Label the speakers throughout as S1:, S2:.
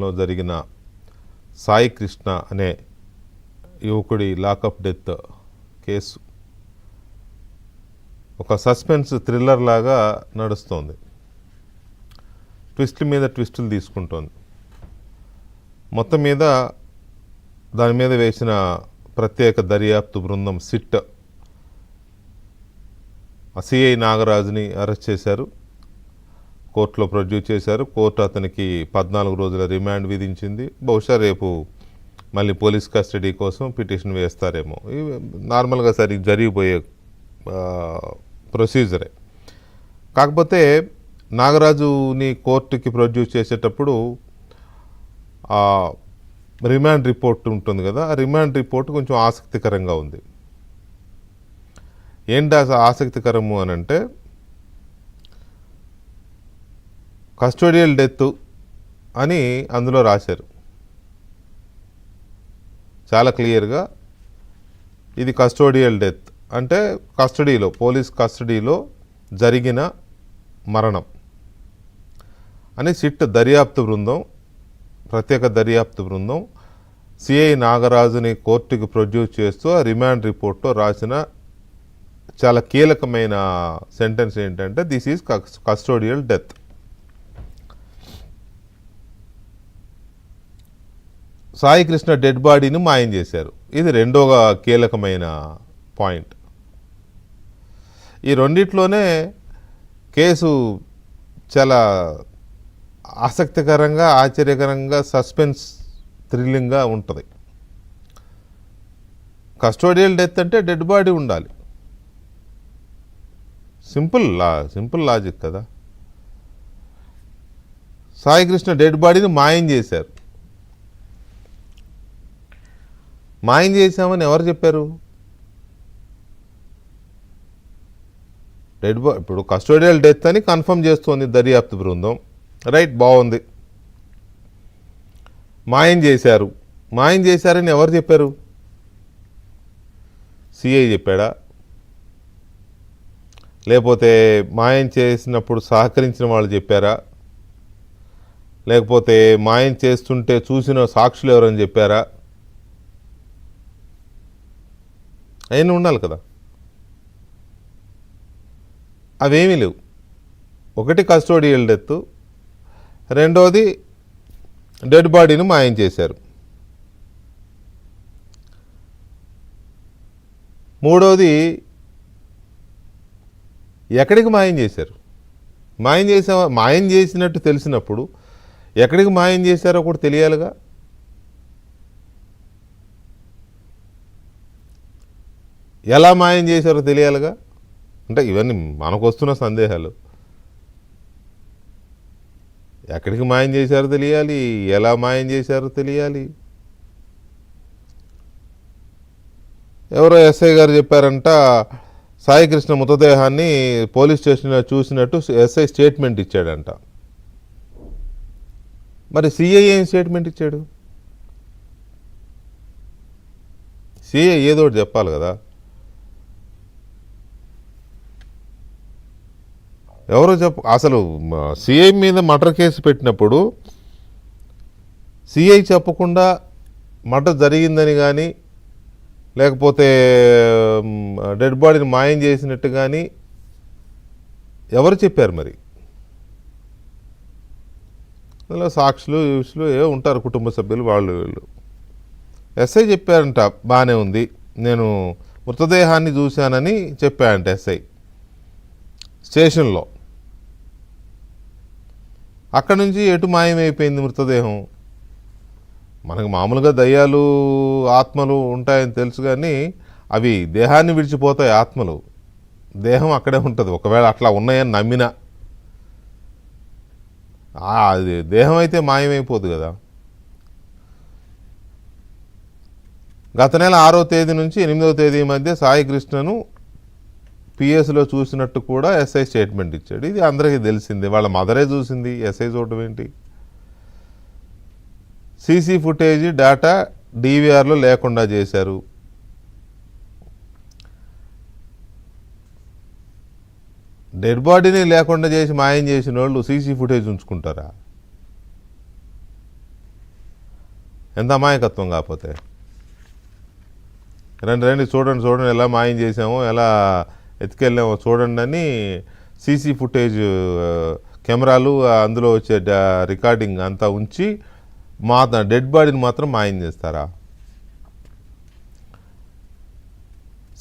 S1: లో జరిగిన సాయి కృష్ణ అనే యువకుడి లాకప్ డెత్ కేసు ఒక సస్పెన్స్ థ్రిల్లర్ లాగా నడుస్తోంది. ట్విస్టుల మీద ట్విస్టులు తీసుకుంటోంది. మొత్తం మీద దాని మీద వేసిన ప్రత్యేక దర్యాప్తు బృందం సిట్ సిఐ నాగరాజుని అరెస్ట్ చేశారు, కోర్టులో ప్రొడ్యూస్ చేశారు. కోర్టు అతనికి 14 రోజుల రిమాండ్ విధించింది. బహుశా రేపు మళ్ళీ పోలీస్ కస్టడీ కోసం పిటిషన్ వేస్తారేమో. ఇవి నార్మల్గా జరిగిపోయే ప్రొసీజరే. కాకపోతే నాగరాజుని కోర్టుకి ప్రొడ్యూస్ చేసేటప్పుడు రిమాండ్ రిపోర్ట్ ఉంటుంది కదా, ఆ రిమాండ్ రిపోర్ట్ కొంచెం ఆసక్తికరంగా ఉంది. ఏంటి ఆసక్తికరము అని అంటే, కస్టోడియల్ డెత్ అని అందులో రాశారు చాలా క్లియర్గా. ఇది కస్టోడియల్ డెత్ అంటే కస్టడీలో, పోలీస్ కస్టడీలో జరిగిన మరణం అని సిట్ దర్యాప్తు బృందం, ప్రత్యేక దర్యాప్తు బృందం సిఐ నాగరాజుని కోర్టుకి ప్రొడ్యూస్ చేస్తూ ఆ రిమాండ్ రిపోర్ట్లో రాసిన చాలా కీలకమైన సెంటెన్స్ ఏంటంటే, this is custodial death. Sai Krishna dead బాడీని మాయం చేశారు. ఇది రెండవ కీలకమైన పాయింట్. ఈ రెండిట్లోనే కేసు చాలా ఆసక్తికరంగా, ఆశ్చర్యకరంగా, సస్పెన్స్ థ్రిల్లింగ్గా ఉంటుంది. కస్టోడియల్ డెత్ అంటే డెడ్ బాడీ ఉండాలి. సింపుల్ లాజిక్ కదా. సాయి కృష్ణ డెడ్ బాడీని మాయం చేశారు. మాయం చేశామని ఎవరు చెప్పారు? ఇప్పుడు కస్టోడియల్ డెత్ అని కన్ఫర్మ్ చేస్తోంది దర్యాప్తు బృందం. రైట్, బాగుంది. మాయం చేశారని ఎవరు చెప్పారు? సిఐ చెప్పాడా? లేకపోతే మాయం చేసినప్పుడు సహకరించిన వాళ్ళు చెప్పారా? లేకపోతే మాయం చేస్తుంటే చూసిన సాక్షులు ఎవరని చెప్పారా? అవన్నీ ఉండాలి కదా. అవేమీ లేవు. ఒకటి కస్టోడియల్ డెత్, రెండోది డెడ్ బాడీని మాయం చేశారు, మూడోది ఎక్కడికి మాయం చేశారు? మాయం చేసినట్టు తెలిసినప్పుడు ఎక్కడికి మాయం చేశారో కూడా తెలియాలిగా. ఎలా మాయం చేశారో తెలియాలిగా. అంటే ఇవన్నీ మనకు వస్తున్న సందేహాలు. ఎక్కడికి మాయం చేశారో తెలియాలి, ఎలా మాయం చేశారో తెలియాలి. ఎవరో ఎస్ఐ గారు చెప్పారంట, సాయి కృష్ణ మృతదేహాన్ని పోలీస్ స్టేషన్లో చూసినట్టు ఎస్ఐ స్టేట్మెంట్ ఇచ్చాడంట. మరి సిఐ ఏం స్టేట్మెంట్ ఇచ్చాడు? సిఐ ఏదో ఒకటి చెప్పాలి కదా. ఎవరో అసలు సిఐ మీద మర్డర్ కేసు పెట్టినప్పుడు సిఐ చెప్పకుండా మర్డర్ జరిగిందని కానీ, లేకపోతే డెడ్ బాడీని మాయం చేసినట్టు కానీ ఎవరు చెప్పారు? మరి అందులో సాక్షులు ఏ ఉంటారు, కుటుంబ సభ్యులు, వాళ్ళు వీళ్ళు. ఎస్ఐ చెప్పారంట, బాగానే ఉంది, నేను మృతదేహాన్ని చూశానని చెప్పాడంట ఎస్ఐ స్టేషన్లో. అక్కడ నుంచి ఎటు మాయమైపోయింది మృతదేహం? మనకు మామూలుగా దయ్యాలు, ఆత్మలు ఉంటాయని తెలుసు, కానీ అవి దేహాన్ని విడిచిపోతాయి. ఆత్మలు, దేహం అక్కడే ఉంటుంది. ఒకవేళ అట్లా ఉన్నాయని నమ్మినా అది దేహం అయితే మాయమైపోదు కదా. గత నెల 6వ తేదీ నుంచి 8వ తేదీ మధ్య సాయి కృష్ణను పిఎస్లో చూసినట్టు కూడా ఎస్ఐ స్టేట్మెంట్ ఇచ్చాడు. ఇది అందరికీ తెలిసింది. వాళ్ళ మదరే చూసింది, ఎస్ఐ చూడటం ఏంటి? సీసీ ఫుటేజ్ డేటా డివిఆర్లో లేకుండా చేశారు. డెడ్ బాడీని లేకుండా చేసి మాయం చేసిన వాళ్ళు సీసీ ఫుటేజ్ ఉంచుకుంటారా? ఎంత అమాయకత్వం కాకపోతే. రండి చూడండి ఎలా మాయం చేసామో, ఎలా ఎత్తుకెళ్ళామో చూడండి అని సీసీ ఫుటేజ్ కెమెరాలు అందులో వచ్చే రికార్డింగ్ అంతా ఉంచి డెడ్ బాడీని మాత్రం మాయం చేస్తారా?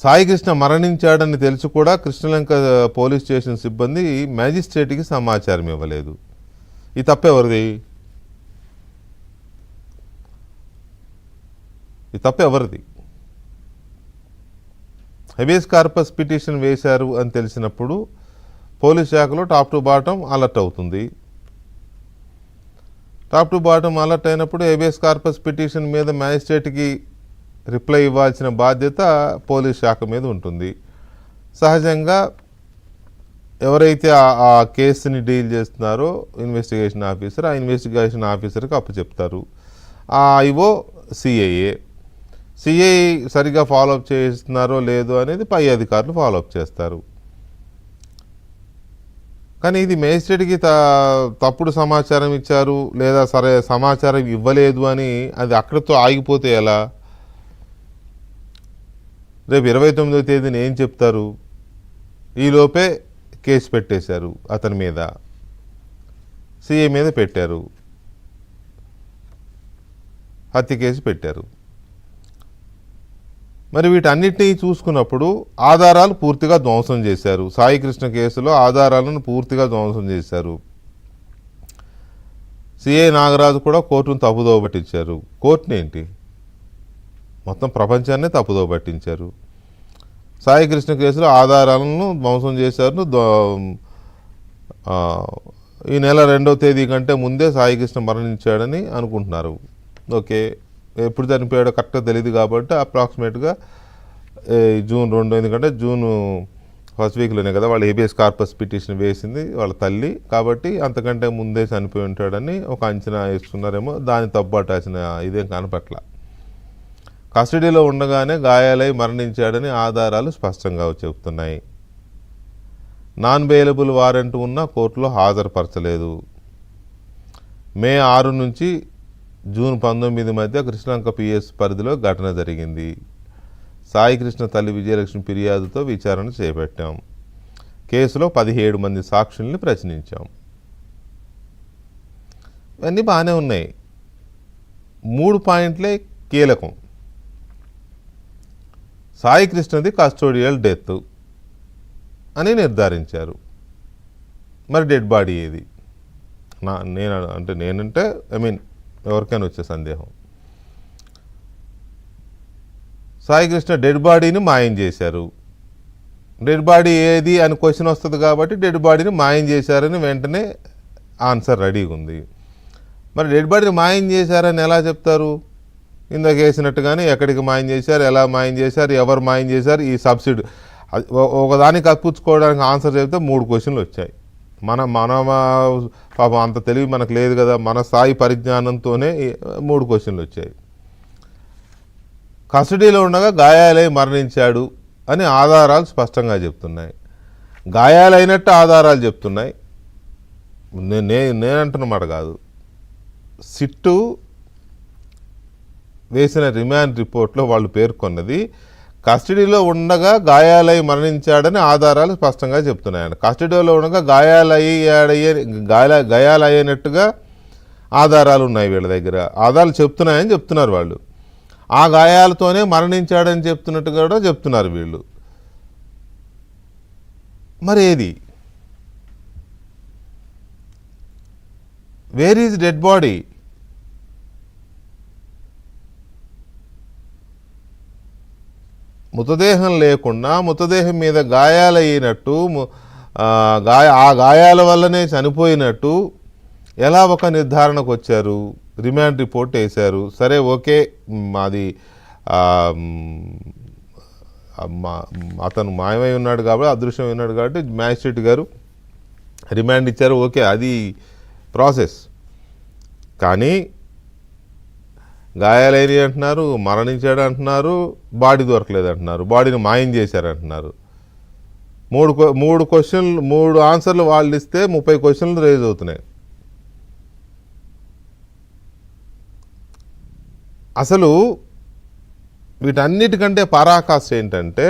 S1: సాయికృష్ణ మరణించాడని తెలుసు కూడా కృష్ణలంక పోలీస్ స్టేషన్ సిబ్బంది మ్యాజిస్ట్రేట్కి సమాచారం ఇవ్వలేదు. ఈ తప్పెవరిది? హెబియస్ కార్పస్ పిటిషన్ వేశారు అని తెలిసినప్పుడు పోలీస్ శాఖలో టాప్ టు బాటం అలర్ట్ అవుతుంది. టాప్ టు బాటం అలర్ట్ అయినప్పుడు హెబియస్ కార్పస్ పిటిషన్ మీద మ్యాజిస్ట్రేట్కి రిప్లై ఇవ్వాల్సిన బాధ్యత పోలీస్ శాఖ మీద ఉంటుంది. సహజంగా ఎవరైతే ఆ కేసుని డీల్ చేస్తున్నారో ఇన్వెస్టిగేషన్ ఆఫీసర్, ఆ ఇన్వెస్టిగేషన్ ఆఫీసర్కి అప్పచెప్తారు. ఆ ఐఓ సిఐ సరిగా ఫాలోఅప్ చేస్తున్నారో లేదో అనేది పై అధికారులు ఫాలోఅప్ చేస్తారు. కానీ ఇది మేజిస్ట్రేట్కి తప్పుడు సమాచారం ఇచ్చారు లేదా సరే సమాచారం ఇవ్వలేదు అని అది అక్కడితో ఆగిపోతే ఎలా? రేపు 29వ తేదీన ఏం చెప్తారు? ఈలోపే కేసు పెట్టేశారు, అతని మీద సిఐ మీద పెట్టారు, హత్య కేసు పెట్టారు. మరి వీటన్నిటినీ చూసుకున్నప్పుడు ఆధారాలు పూర్తిగా ధ్వంసం చేశారు. సాయికృష్ణ కేసులో ఆధారాలను పూర్తిగా ధ్వంసం చేశారు. సిఐ నాగరాజు కూడా కోర్టును తప్పుదోవ పట్టించారు. కోర్టుని ఏంటి, మొత్తం ప్రపంచాన్నే తప్పుదోవ పట్టించారు. సాయికృష్ణ కేసులో ఆధారాలను ధ్వంసం చేశారు. ఈ నెల 2వ తేదీ కంటే ముందే సాయికృష్ణ మరణించాడని అనుకుంటున్నారు. ఓకే, ఎప్పుడు చనిపోయాడో కరెక్ట్గా తెలియదు కాబట్టి అప్రాక్సిమేట్గా జూన్ 2, ఎందుకంటే జూన్ ఫస్ట్ వీక్లోనే కదా వాళ్ళు హెబియస్ కార్పస్ పిటిషన్ వేసింది వాళ్ళ తల్లి, కాబట్టి అంతకంటే ముందే చనిపోయి ఉంటాడని ఒక అంచనా వేసుకున్నారేమో. దాన్ని తప్పుపట్టాల్సిన ఇదేం కనపట్ల. కస్టడీలో ఉండగానే గాయాలై మరణించాడని ఆధారాలు స్పష్టంగా చెబుతున్నాయి. నాన్ బెయిలబుల్ వారెంట్ ఉన్న కోర్టులో హాజరుపరచలేదు. మే 6 నుంచి జూన్ 19 మధ్య కృష్ణలంక పిఎస్ పరిధిలో ఘటన జరిగింది. సాయికృష్ణ తల్లి విజయలక్ష్మి ఫిర్యాదుతో విచారణ చేపట్టాం. కేసులో 17 మంది సాక్షుల్ని ప్రశ్నించాం. ఇవన్నీ బాగానే ఉన్నాయి. 3 పాయింట్లే కీలకం. సాయికృష్ణది కస్టోడియల్ డెత్ అని నిర్ధారించారు. మరి డెడ్ బాడీ ఏది? నేనంటే ఎవరికైనా వచ్చే సందేహం. సాయికృష్ణ డెడ్ బాడీని మాయం చేశారు. డెడ్ బాడీ ఏది అని క్వశ్చన్ వస్తుంది కాబట్టి డెడ్ బాడీని మాయం చేశారని వెంటనే ఆన్సర్ రెడీగా ఉంది. మరి డెడ్ బాడీని మాయం చేశారని ఎలా చెప్తారు? ఇందాక వేసినట్టుగానే ఎక్కడికి మాయం చేశారు, ఎలా మాయం చేశారు, ఎవరు మాయం చేశారు, ఈ సబ్సిడీ ఒకదానికి కప్పించుకోవడానికి ఆన్సర్ చెప్తే 3 క్వశ్చన్లు వచ్చాయి. మన పాపం అంత తెలివి మనకు లేదు కదా, మన స్థాయి పరిజ్ఞానంతోనే 3 క్వశ్చన్లు వచ్చాయి. కస్టడీలో ఉండగా గాయాలై మరణించాడు అని ఆధారాలు స్పష్టంగా చెప్తున్నాయి. గాయాలైనట్టు ఆధారాలు చెప్తున్నాయి. నేనంటున్నమాట కాదు, సిట్టు వేసిన రిమాండ్ రిపోర్ట్లో వాళ్ళు పేర్కొన్నది కస్టడీలో ఉండగా గాయాలై మరణించాడని ఆధారాలు స్పష్టంగా చెప్తున్నాయండి. కస్టడీలో ఉండగా గాయాలయ్యేనట్టుగా ఆధారాలు ఉన్నాయి వీళ్ళ దగ్గర, ఆధారాలు చెప్తున్నాయని చెప్తున్నారు వాళ్ళు. ఆ గాయాలతోనే మరణించాడని చెప్తున్నట్టు కూడా చెప్తున్నారు వీళ్ళు. మరి ఏది? Where is dead body? మృతదేహం లేకుండా మృతదేహం మీద గాయాలయ్యినట్టు ఆ గాయాల వల్లనే చనిపోయినట్టు ఎలా ఒక నిర్ధారణకు వచ్చారు? రిమాండ్ రిపోర్ట్ వేశారు, సరే ఓకే, మాది అతను మాయమై ఉన్నాడు కాబట్టి, అదృశ్యమై ఉన్నాడు కాబట్టి మ్యాజిస్ట్రేట్ గారు రిమాండ్ ఇచ్చారు, ఓకే, అది ప్రాసెస్. కానీ గాయాలైన అంటున్నారు, మరణించాడు అంటున్నారు, బాడీ దొరకలేదు అంటున్నారు, బాడీని మాయం చేశారంటున్నారు. 3 ఆన్సర్లు వాళ్ళు ఇస్తే 30 క్వశ్చన్లు రేజ్ అవుతున్నాయి. అసలు వీటన్నిటికంటే పరాకాష్ఠ ఏంటంటే,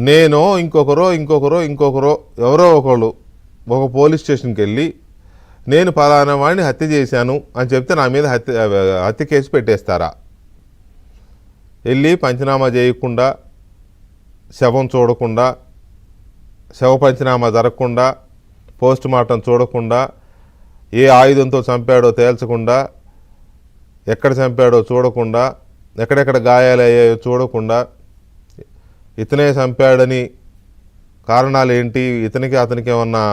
S1: నేనో ఇంకొకరో ఎవరో ఒకళ్ళు ఒక పోలీస్ స్టేషన్కి వెళ్ళి నేను పలానా వాడిని హత్య చేశాను అని చెప్తే నా మీద హత్య కేసు పెట్టేస్తారా? వెళ్ళి పంచనామా చేయకుండా, శవం చూడకుండా, శవ పంచనామా జరగకుండా, పోస్ట్ మార్టం చూడకుండా, ఏ ఆయుధంతో చంపాడో తేల్చకుండా, ఎక్కడ చంపాడో చూడకుండా, ఎక్కడెక్కడ గాయాలయ్యాయో చూడకుండా, ఇతనే చంపాడని కారణాలు ఏంటి, ఇతనికి అతనికి ఏమన్నా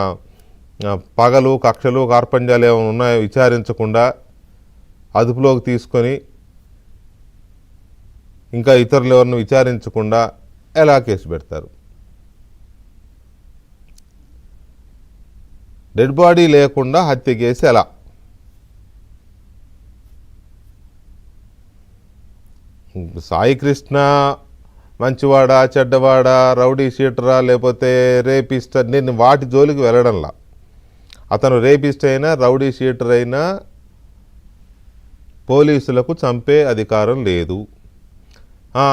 S1: పగలు కక్షలు కార్పణ్యాలు ఏమైనా ఉన్నాయో విచారించకుండా అదుపులోకి తీసుకొని ఇంకా ఇతరులు ఎవరిని విచారించకుండా ఎలా కేసు పెడతారు? డెడ్ బాడీ లేకుండా హత్య కేసు ఎలా? సాయి కృష్ణ మంచివాడా చెడ్డవాడా, రౌడీ షీటరా లేకపోతే రేపిస్ట్, నేను వాటి జోలికి వెళ్ళడంలా. అతను రేపిస్ట్ అయినా రౌడీ షీటర్ అయినా పోలీసులకు చంపే అధికారం లేదు.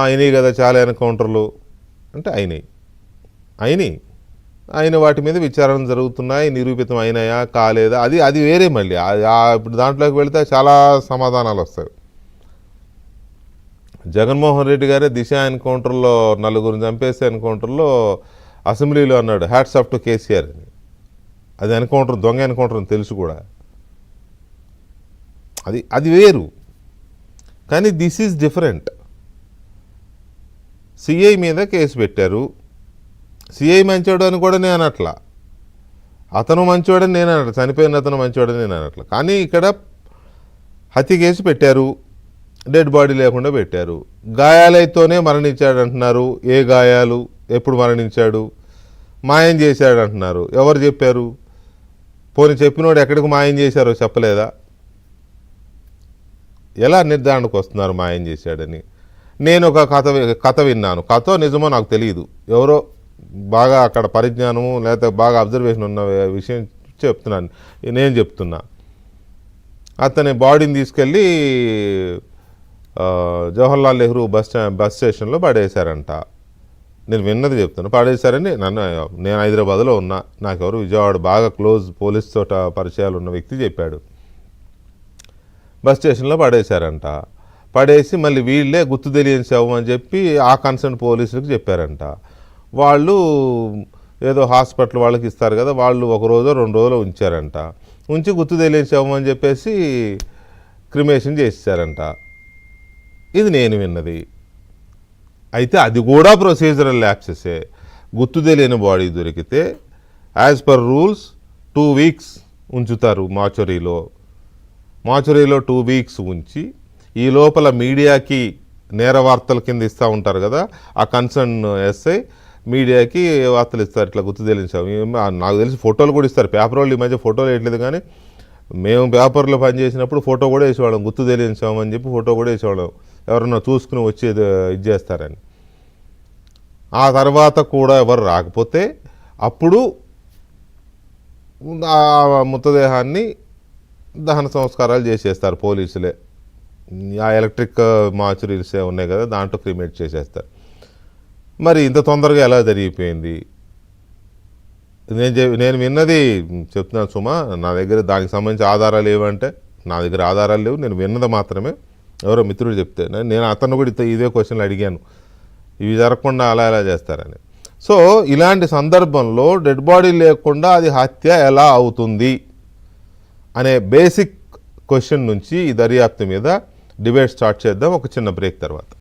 S1: అయినాయి కదా చాలా ఎన్కౌంటర్లు అంటే అయినాయి వాటి మీద విచారణ జరుగుతున్నాయి, నిరూపితం అయినాయా కాలేదా అది వేరే. మళ్ళీ ఇప్పుడు దాంట్లోకి వెళితే చాలా సమాధానాలు వస్తాయి. జగన్మోహన్ రెడ్డి గారే దిశ ఎన్కౌంటర్లో 4 చంపేసే ఎన్కౌంటర్లో అసెంబ్లీలో అన్నాడు హ్యాట్స్ ఆఫ్ టు కేసీఆర్ అని. అది ఎన్కౌంటర్, దొంగ ఎన్కౌంటర్ అని తెలుసు కూడా. అది వేరు. కానీ దిస్ ఈజ్ డిఫరెంట్. సిఐ మీద కేసు పెట్టారు. సిఐ మంచోడు అని కూడా నేను అనట్లా, అతను మంచోడని నేను అనట్లా, చనిపోయిన అతను మంచోడని నేను అనట్లా. కానీ ఇక్కడ హత్య కేసు పెట్టారు, డెడ్ బాడీ లేకుండా పెట్టారు. గాయాలైతోనే మరణించాడు అంటున్నారు. ఏ గాయాలు, ఎప్పుడు మరణించాడు? మాయం చేశాడు అంటున్నారు. ఎవరు చెప్పారు? పోనీ చెప్పినోడు ఎక్కడికి మాయం చేశారో చెప్పలేదా? ఎలా నిర్ధారణకు వస్తున్నారు మాయం చేశాడని? నేను ఒక కథ విన్నాను. కథ నిజమో నాకు తెలియదు. ఎవరో బాగా అక్కడ పరిజ్ఞానము లేకపోతే బాగా అబ్జర్వేషన్ ఉన్న విషయం చెప్తున్నాను, నేను చెప్తున్నా. అతని బాడీని తీసుకెళ్ళి జవహర్లాల్ నెహ్రూ బస్ స్టేషన్లో పడేశారంట. నేను విన్నది చెప్తాను. పడేశారని నేను హైదరాబాద్లో ఉన్నా, నాకెవరు విజయవాడ బాగా క్లోజ్ పోలీస్ తోట పరిచయాలు ఉన్న వ్యక్తి చెప్పాడు. బస్ స్టేషన్లో పడేశారంట. పడేసి మళ్ళీ వీళ్ళే గుర్తు తెలియని శవం అని చెప్పి ఆ కన్సర్న్ పోలీసులకు చెప్పారంట. వాళ్ళు ఏదో హాస్పిటల్ వాళ్ళకి ఇస్తారు కదా, వాళ్ళు 1 రోజు 2 రోజులు ఉంచారంట. ఉంచి గుర్తు తెలియని శవం అని చెప్పేసి క్రిమేషన్ చేసేసారంట. ఇది నేను విన్నది. అయితే అది కూడా ప్రొసీజరల్ ల్యాప్సెసే. గుర్తు తెలియని బాడీ దొరికితే యాజ్ పర్ రూల్స్ 2 వీక్స్ ఉంచుతారు మార్చురీలో. 2 వీక్స్ ఉంచి ఈ లోపల మీడియాకి నేర వార్తల కింద ఇస్తూ ఉంటారు కదా, ఆ కన్సర్న్ ఎస్ఐ మీడియాకి వార్తలు ఇస్తారు. ఇట్లా గుర్తు తెలియని నాకు తెలిసి ఫోటోలు కూడా ఇస్తారు. పేపర్ వాళ్ళు ఈ మధ్య ఫోటోలు వేయట్లేదు, కానీ మేము పేపర్లో పనిచేసినప్పుడు ఫోటో కూడా వేసేవాళ్ళం. గుర్తు తెలియని శవం అని చెప్పి ఫోటో కూడా వేసేవాళ్ళం, ఎవరన్నా చూసుకుని వచ్చి ఇది చేస్తారని. ఆ తర్వాత కూడా ఎవరు రాకపోతే అప్పుడు ఆ మృతదేహాన్ని దహన సంస్కారాలు చేసేస్తారు పోలీసులే. ఆ ఎలక్ట్రిక్ మార్చురీస్ ఉన్నాయి కదా, దాంట్లో క్రిమేట్ చేసేస్తారు. మరి ఇంత తొందరగా ఎలా జరిగిపోయింది? నేను విన్నది చెప్తున్నాను సుమా. నా దగ్గర దానికి సంబంధించి ఆధారాలు ఏవంటే నా దగ్గర ఆధారాలు లేవు. నేను విన్నది మాత్రమే. ఎవరో మిత్రుడు చెప్తే నేను అతను కూడా ఇదే క్వశ్చన్లు అడిగాను, ఇవి జరగకుండా అలా ఎలా చేస్తారని. సో ఇలాంటి సందర్భంలో డెడ్ బాడీ లేకుండా అది హత్య ఎలా అవుతుంది అనే బేసిక్ క్వశ్చన్ నుంచి ఈ దర్యాప్తు మీద డిబేట్ స్టార్ట్ చేద్దాం ఒక చిన్న బ్రేక్ తర్వాత.